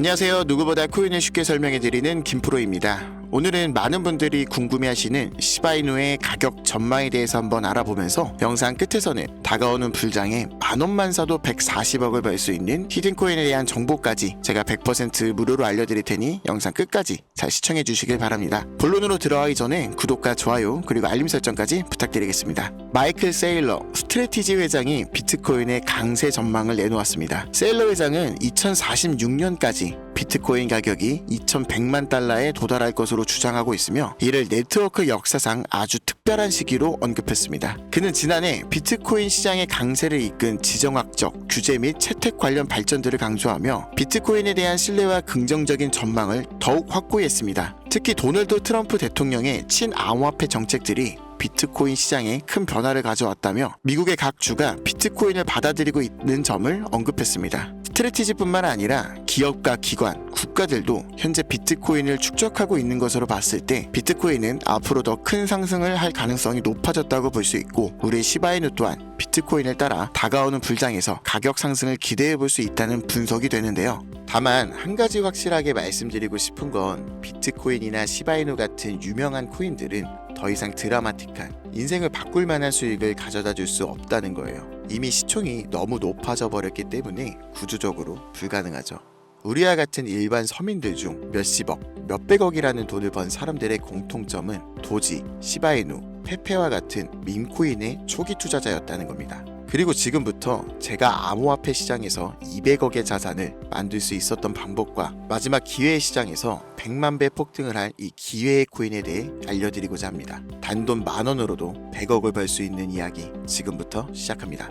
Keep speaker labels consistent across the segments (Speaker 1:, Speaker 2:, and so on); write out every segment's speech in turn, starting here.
Speaker 1: 안녕하세요. 누구보다 코인을 쉽게 설명해드리는 김프로입니다. 오늘은 많은 분들이 궁금해하시는 시바이누의 가격 전망에 대해서 한번 알아보면서 영상 끝에서는 다가오는 불장에 만원만 사도 140억을 벌 수 있는 히든코인에 대한 정보까지 제가 100% 무료로 알려드릴 테니 영상 끝까지 잘 시청해 주시길 바랍니다. 본론으로 들어가기 전에 구독과 좋아요 그리고 알림 설정까지 부탁드리겠습니다. 마이클 세일러 스트래티지 회장이 비트코인의 강세 전망을 내놓았습니다. 세일러 회장은 2046년까지 비트코인 가격이 2100만 달러에 도달할 것으로 주장하고 있으며 이를 네트워크 역사상 아주 특별한 시기로 언급했습니다. 그는 지난해 비트코인 시장의 강세를 이끈 지정학적, 규제 및 채택 관련 발전들을 강조하며 비트코인에 대한 신뢰와 긍정적인 전망을 더욱 확고했습니다. 특히 도널드 트럼프 대통령의 친암호화폐 정책들이 비트코인 시장에 큰 변화를 가져왔다며 미국의 각 주가 비트코인을 받아들이고 있는 점을 언급했습니다. 스트래티지뿐만 아니라 기업과 기관, 국가들도 현재 비트코인을 축적하고 있는 것으로 봤을 때 비트코인은 앞으로 더 큰 상승을 할 가능성이 높아졌다고 볼 수 있고 우리 시바이누 또한 비트코인을 따라 다가오는 불장에서 가격 상승을 기대해 볼 수 있다는 분석이 되는데요. 다만 한 가지 확실하게 말씀드리고 싶은 건 비트코인이나 시바이누 같은 유명한 코인들은 더 이상 드라마틱한 인생을 바꿀 만한 수익을 가져다 줄 수 없다는 거예요. 이미 시총이 너무 높아져 버렸기 때문에 구조적으로 불가능하죠. 우리와 같은 일반 서민들 중 몇십억, 몇백억이라는 돈을 번 사람들의 공통점은 도지, 시바이누, 페페와 같은 밈코인의 초기 투자자였다는 겁니다. 그리고 지금부터 제가 암호화폐 시장에서 200억의 자산을 만들 수 있었던 방법과 마지막 기회의 시장에서 100만 배 폭등을 할 이 기회의 코인에 대해 알려드리고자 합니다. 단돈 10,000원으로도 100억을 벌 수 있는 이야기 지금부터 시작합니다.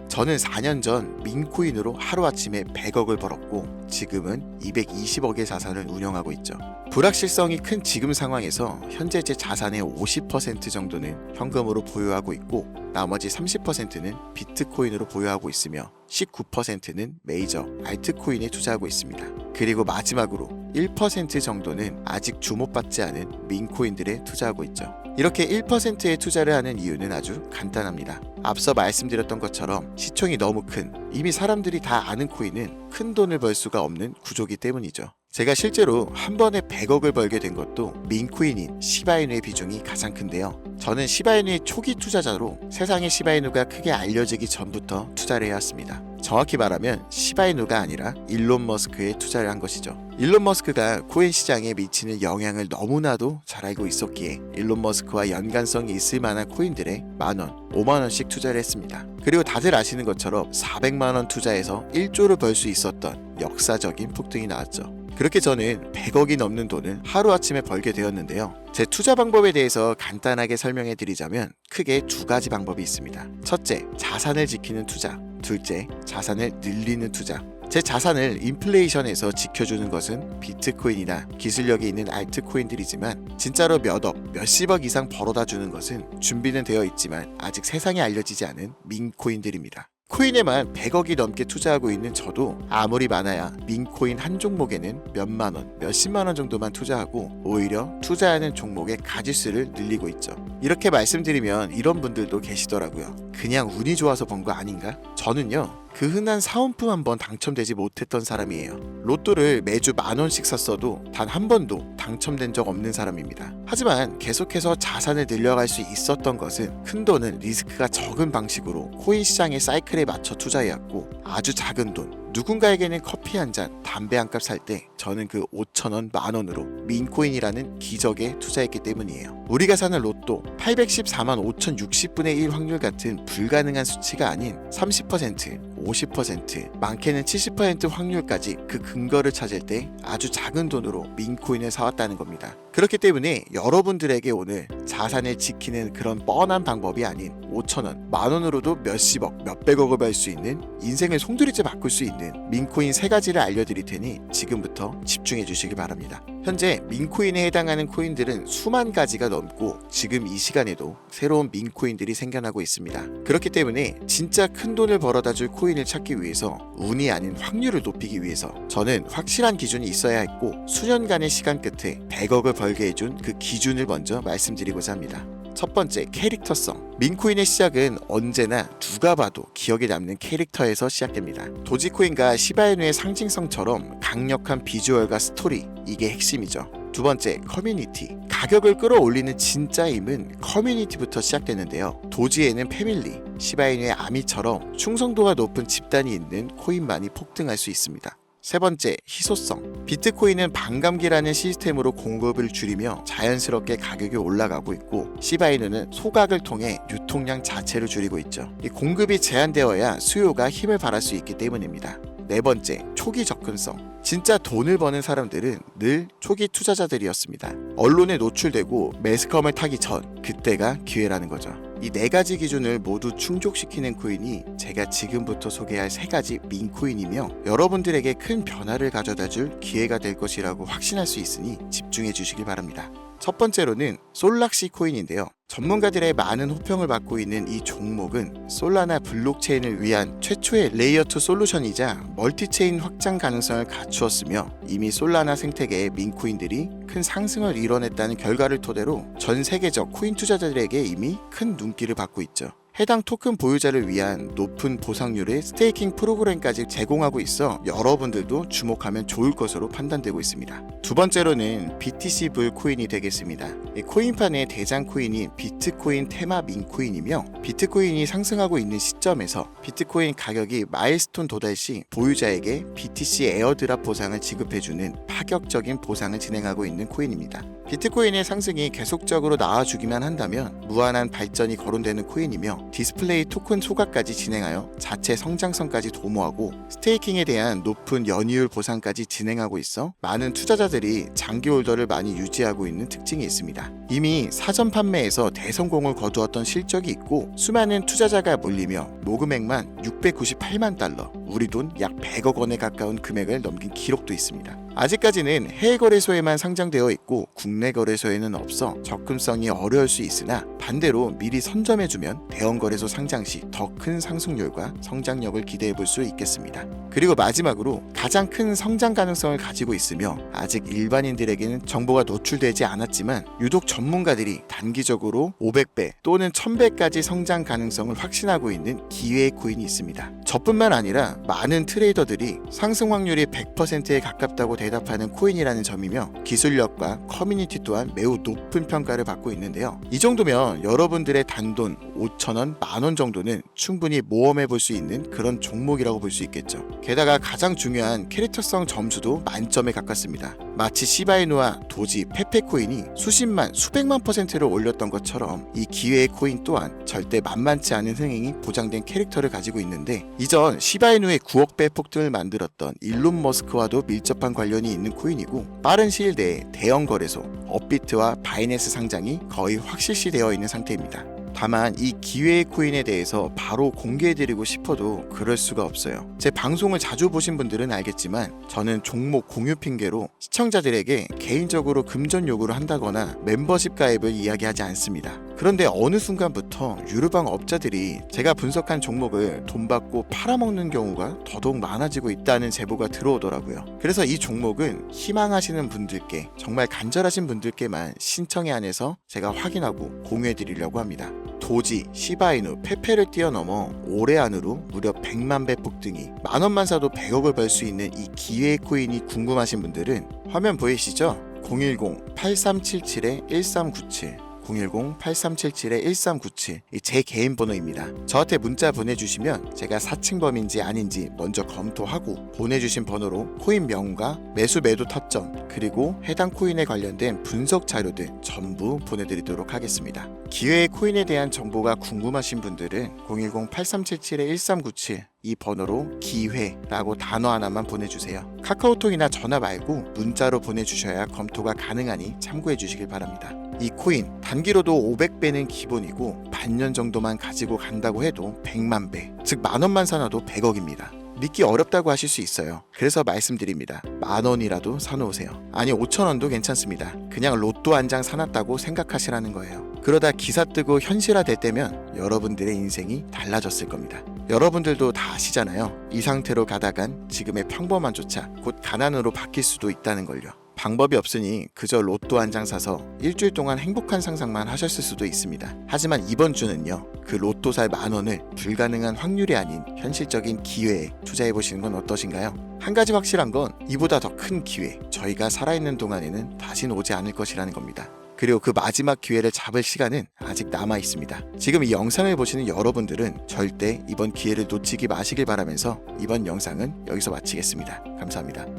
Speaker 1: 저는 4년 전 민코인으로 하루아침에 100억을 벌었고 지금은 220억의 자산을 운영하고 있죠. 불확실성이 큰 지금 상황에서 현재 제 자산의 50% 정도는 현금으로 보유하고 있고 나머지 30%는 비트코인으로 보유하고 있으며 19%는 메이저 알트코인에 투자하고 있습니다. 그리고 마지막으로 1% 정도는 아직 주목받지 않은 민코인들에 투자하고 있죠. 이렇게 1%의 투자를 하는 이유는 아주 간단합니다. 앞서 말씀드렸던 것처럼 시총이 너무 큰 이미 사람들이 다 아는 코인은 큰 돈을 벌 수가 없는 구조기 때문이죠. 제가 실제로 한 번에 100억을 벌게 된 것도 민코인인 시바이누의 비중이 가장 큰데요. 저는 시바이누의 초기 투자자로 세상의 시바이누가 크게 알려지기 전부터 투자를 해왔습니다. 정확히 말하면 시바이누가 아니라 일론 머스크에 투자를 한 것이죠. 일론 머스크가 코인 시장에 미치는 영향을 너무나도 잘 알고 있었기에 일론 머스크와 연관성이 있을 만한 코인들에 만원, 5만원씩 투자를 했습니다. 그리고 다들 아시는 것처럼 400만원 투자해서 1조를 벌 수 있었던 역사적인 폭등이 나왔죠. 그렇게 저는 100억이 넘는 돈을 하루아침에 벌게 되었는데요. 제 투자 방법에 대해서 간단하게 설명해 드리자면 크게 두 가지 방법이 있습니다. 첫째, 자산을 지키는 투자. 둘째, 자산을 늘리는 투자. 제 자산을 인플레이션에서 지켜주는 것은 비트코인이나 기술력이 있는 알트코인들이지만 진짜로 몇억, 몇십억 이상 벌어다 주는 것은 준비는 되어 있지만 아직 세상에 알려지지 않은 민코인들입니다. 코인에만 100억이 넘게 투자하고 있는 저도 아무리 많아야 민코인 한 종목에는 몇만원, 몇십만원 정도만 투자하고 오히려 투자하는 종목의 가지수를 늘리고 있죠. 이렇게 말씀드리면 이런 분들도 계시더라고요. 그냥 운이 좋아서 번 거 아닌가? 저는요, 그 흔한 사은품 한 번 당첨되지 못했던 사람이에요. 로또를 매주 10,000원씩 샀어도 단 한 번도 당첨된 적 없는 사람입니다. 하지만 계속해서 자산을 늘려갈 수 있었던 것은 큰 돈은 리스크가 적은 방식으로 코인 시장의 사이클에 맞춰 투자해왔고 아주 작은 돈, 누군가에게는 커피 한 잔, 담배 한 값 살 때 저는 그 5,000원, 만원으로 민코인이라는 기적에 투자했기 때문이에요. 우리가 사는 로또 814만 5,060분의 1 확률 같은 불가능한 수치가 아닌 30%, 50%, 많게는 70% 확률까지 그 근거를 찾을 때 아주 작은 돈으로 민코인을 사왔다는 겁니다. 그렇기 때문에 여러분들에게 오늘 자산을 지키는 그런 뻔한 방법이 아닌 5,000원, 만원으로도 몇십억, 몇백억을 벌 수 있는 인생을 송두리째 바꿀 수 있는 민코인 3가지를 알려드릴 테니 지금부터 집중해 주시기 바랍니다. 현재 민코인에 해당하는 코인들은 수만 가지가 넘고 지금 이 시간에도 새로운 민코인들이 생겨나고 있습니다. 그렇기 때문에 진짜 큰 돈을 벌어다 줄 코인을 찾기 위해서 운이 아닌 확률을 높이기 위해서 저는 확실한 기준이 있어야 했고 수년간의 시간 끝에 100억을 벌게 해준 그 기준을 먼저 말씀드리고자 합니다. 첫 번째, 캐릭터성. 민코인의 시작은 언제나 누가 봐도 기억에 남는 캐릭터에서 시작됩니다. 도지코인과 시바이누의 상징성처럼 강력한 비주얼과 스토리, 이게 핵심이죠. 두 번째, 커뮤니티. 가격을 끌어올리는 진짜 힘은 커뮤니티부터 시작되는데요. 도지에는 패밀리, 시바이누의 아미처럼 충성도가 높은 집단이 있는 코인만이 폭등할 수 있습니다. 세 번째, 희소성. 비트코인은 반감기라는 시스템으로 공급을 줄이며 자연스럽게 가격이 올라가고 있고, 시바이누는 소각을 통해 유통량 자체를 줄이고 있죠. 이 공급이 제한되어야 수요가 힘을 발할 수 있기 때문입니다. 네 번째, 초기 접근성. 진짜 돈을 버는 사람들은 늘 초기 투자자들이었습니다. 언론에 노출되고 매스컴을 타기 전, 그때가 기회라는 거죠. 이 네 가지 기준을 모두 충족시키는 코인이 제가 지금부터 소개할 세 가지 민코인이며, 여러분들에게 큰 변화를 가져다줄 기회가 될 것이라고 확신할 수 있으니 집중해 주시길 바랍니다. 첫 번째로는 솔락시 코인인데요. 전문가들의 많은 호평을 받고 있는 이 종목은 솔라나 블록체인을 위한 최초의 레이어2 솔루션이자 멀티체인 확장 가능성을 갖추었으며, 이미 솔라나 생태계의 민코인들이 큰 상승을 이뤄냈다는 결과를 토대로 전 세계적 코인 투자자들에게 이미 큰 눈길을 받고 있죠. 해당 토큰 보유자를 위한 높은 보상률의 스테이킹 프로그램까지 제공하고 있어 여러분들도 주목하면 좋을 것으로 판단되고 있습니다. 두 번째로는 BTC 불 코인이 되겠습니다. 코인판의 대장 코인인 비트코인 테마 민코인이며, 비트코인이 상승하고 있는 시점에서 비트코인 가격이 마일스톤 도달 시 보유자에게 BTC 에어드랍 보상을 지급해주는 파격적인 보상을 진행하고 있는 코인입니다. 비트코인의 상승이 계속적으로 나와주기만 한다면 무한한 발전이 거론되는 코인이며, 디스플레이 토큰 소각까지 진행하여 자체 성장성까지 도모하고 스테이킹에 대한 높은 연이율 보상까지 진행하고 있어 많은 투자자들이 장기 홀더를 많이 유지하고 있는 특징이 있습니다. 이미 사전 판매에서 대성공을 거두었던 실적이 있고, 수많은 투자자가 몰리며 모금액만 698만 달러, 우리 돈 약 100억 원에 가까운 금액을 넘긴 기록도 있습니다. 아직까지는 해외 거래소에만 상장되어 있고 국내 거래소에는 없어 접근성이 어려울 수 있으나, 반대로 미리 선점해주면 대형 거래소 상장 시 더 큰 상승률과 성장력을 기대해 볼 수 있겠습니다. 그리고 마지막으로 가장 큰 성장 가능성을 가지고 있으며 아직 일반인들에게는 정보가 노출되지 않았지만 유독 전문가들이 단기적으로 500배 또는 1000배까지 성장 가능성을 확신하고 있는 기회의 코인이 있습니다. 저뿐만 아니라 많은 트레이더들이 상승 확률이 100%에 가깝다고 대답하는 코인이라는 점이며, 기술력과 커뮤니티 또한 매우 높은 평가를 받고 있는데요. 이 정도면 여러분들의 단돈 5,000원, 10,000원 정도는 충분히 모험해 볼 수 있는 그런 종목이라고 볼 수 있겠죠. 게다가 가장 중요한 캐릭터성 점수도 만점에 가깝습니다. 마치 시바이누와 도지, 페페코인이 수십만, 수백만 %를 올렸던 것처럼 이 기회의 코인 또한 절대 만만치 않은 흥행이 보장된 캐릭터를 가지고 있는데, 이전 시바이누의 9억 배 폭등을 만들었던 일론 머스크와도 밀접한 관련이 있는 코인이고, 빠른 시일 내에 대형 거래소, 업비트와 바이낸스 상장이 거의 확실시되어 있는 상태입니다. 다만 이 기회의 코인에 대해서 바로 공개해드리고 싶어도 그럴 수가 없어요. 제 방송을 자주 보신 분들은 알겠지만 저는 종목 공유 핑계로 시청자들에게 개인적으로 금전 요구를 한다거나 멤버십 가입을 이야기하지 않습니다. 그런데 어느 순간부터 유료방 업자들이 제가 분석한 종목을 돈 받고 팔아먹는 경우가 더더욱 많아지고 있다는 제보가 들어오더라고요. 그래서 이 종목은 희망하시는 분들께, 정말 간절하신 분들께만 신청에 한해서 제가 확인하고 공유해드리려고 합니다. 도지, 시바이누, 페페를 뛰어넘어 올해 안으로 무려 100만 배 폭등이, 만원만 사도 100억을 벌 수 있는 이 기회의 코인이 궁금하신 분들은 화면 보이시죠? 010-8377-1397 010-8377-1397 제 개인 번호입니다. 저한테 문자 보내주시면 제가 사칭범인지 아닌지 먼저 검토하고 보내주신 번호로 코인 명과 매수 매도 타점, 그리고 해당 코인에 관련된 분석 자료들 전부 보내드리도록 하겠습니다. 기회의 코인에 대한 정보가 궁금하신 분들은 010-8377-1397 이 번호로 기회라고 단어 하나만 보내주세요. 카카오톡이나 전화 말고 문자로 보내주셔야 검토가 가능하니 참고해 주시길 바랍니다. 이 코인 단기로도 500배는 기본이고 반년 정도만 가지고 간다고 해도 100만 배, 즉 만원만 사놔도 100억입니다. 믿기 어렵다고 하실 수 있어요. 그래서 말씀드립니다. 10,000원이라도 사놓으세요. 아니 5,000원도 괜찮습니다. 그냥 로또 한 장 사놨다고 생각하시라는 거예요. 그러다 기사 뜨고 현실화 될 때면 여러분들의 인생이 달라졌을 겁니다. 여러분들도 다 아시잖아요. 이 상태로 가다간 지금의 평범함조차 곧 가난으로 바뀔 수도 있다는 걸요. 방법이 없으니 그저 로또 한 장 사서 일주일 동안 행복한 상상만 하셨을 수도 있습니다. 하지만 이번 주는요, 그 로또 살 10,000원을 불가능한 확률이 아닌 현실적인 기회에 투자해보시는 건 어떠신가요? 한 가지 확실한 건 이보다 더 큰 기회, 저희가 살아있는 동안에는 다시는 오지 않을 것이라는 겁니다. 그리고 그 마지막 기회를 잡을 시간은 아직 남아 있습니다. 지금 이 영상을 보시는 여러분들은 절대 이번 기회를 놓치지 마시길 바라면서 이번 영상은 여기서 마치겠습니다. 감사합니다.